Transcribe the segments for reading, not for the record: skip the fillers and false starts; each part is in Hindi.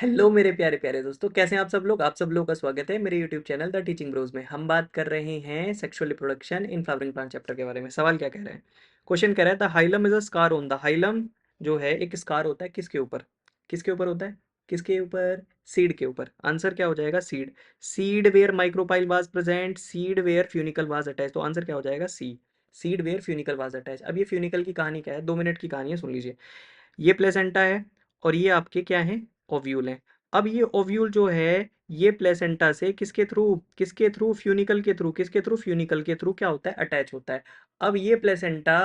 हेलो मेरे प्यारे प्यारे दोस्तों, कैसे हैं आप सब लोग। आप सब लोग का स्वागत है मेरे YouTube channel the teaching bros में। हम बात कर रहे हैं sexual reproduction in flowering plant chapter के बारे में। सवाल क्या कह रहे हैं, क्वेश्चन कह रहा है the hilum is a scar on the hilum. जो है एक स्कार होता है किसके ऊपर, किसके ऊपर होता है, किसके ऊपर, सीड के ऊपर। आंसर क्या हो जाएगा, seed. Seed where micropyle was present, seed where funicle was attach. तो आंसर क्या हो जाएगा, C. Seed where funicle was attach. अब ये फ्यूनिकल की कहानी क्या है, 2 मिनट की कहानी है, सुन लीजिए। ये प्लेसेंटा है और ये आपके क्या है, ओव्यूल है। अब ये ओव्यूल जो है ये प्लेसेंटा से किसके थ्रू फ्यूनिकल के थ्रू, किसके थ्रू, फ्यूनिकल के थ्रू क्या होता है, अटैच होता है। अब ये प्लेसेंटा,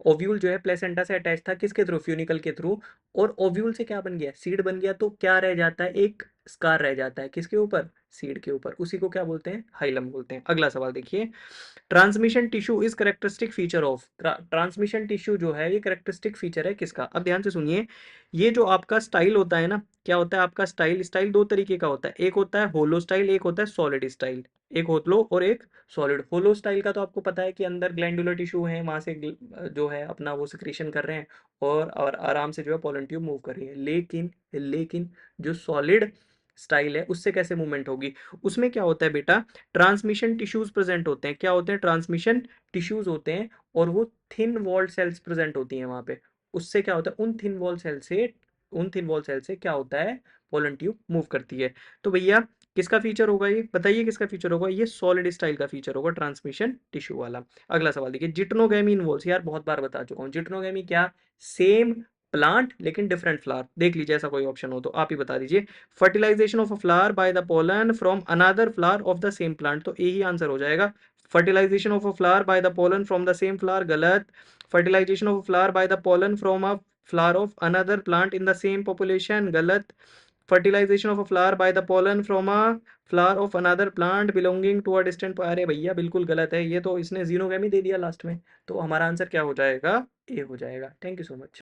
ओव्यूल जो है प्लेसेंटा से अटैच था किसके थ्रू, फ्यूनिकल के थ्रू। और ओव्यूल से क्या बन गया, सीड बन गया। तो क्या रह जाता है, एक स्कार रह जाता है किसके ऊपर, सीड के ऊपर। उसी को क्या बोलते हैं, हाइलम बोलते हैं। अगला सवाल देखिए, transmission tissue is characteristic feature of. Transmission tissue जो है ये करेक्टरिस्टिक फीचर है किसका। अब ध्यान से सुनिए, ये जो आपका स्टाइल होता है ना, क्या होता है आपका स्टाइल, स्टाइल दो तरीके का होता है। एक होता है होलो स्टाइल, एक होता है सॉलिड स्टाइल। एक होलो और एक सॉलिड। होलो स्टाइल का तो आपको पता है कि अंदर ग्लैंडुलर टिश्यू है, वहां से जो है अपना वो सिक्रीशन कर रहे हैं और आराम से जो है पोलन ट्यूब मूव कर रही है। लेकिन लेकिन जो सॉलिड स्टाइल है उससे कैसे मूवमेंट होगी, उसमें क्या होता है बेटा, ट्रांसमिशन टिश्यूज प्रेजेंट होते हैं। क्या होते हैं, ट्रांसमिशन टिश्यूज होते हैं। और वो थिन वॉल्ड सेल्स प्रेजेंट होती हैं वहां पे। उससे क्या होता है, उन थिन वॉल सेल से क्या होता है, पोलन ट्यूब मूव करती है। तो भैया किसका फीचर होगा ये, बताइए किसका फीचर होगा, ये सॉलिड स्टाइल का फीचर होगा, ट्रांसमिशन टिश्यू वाला। अगला सवाल देखिए, जिटनोगेमी इन्वॉल्व्स, यार बहुत बार बता चुका हूँ, जिटनोगेमी क्या, सेम प्लांट लेकिन डिफरेंट फ्लावर। देख लीजिए ऐसा कोई ऑप्शन हो तो आप ही बता दीजिए। Fertilisation of a flower by the pollen from another flower of the same plant, तो यही आंसर हो जाएगा। Fertilisation of a flower by the pollen from the same flower, गलत। Fertilisation of a flower by the pollen from a flower of another plant in the same population, गलत। Fertilisation of a flower by the pollen from a flower of another plant belonging to a distant, अरे भैया बिल्कुल गलत है ये तो, इसने जीनोगेमी दे दिया लास्ट में। तो हमारा आंसर क्या हो जाएगा, ए हो जाएगा। Thank you so much.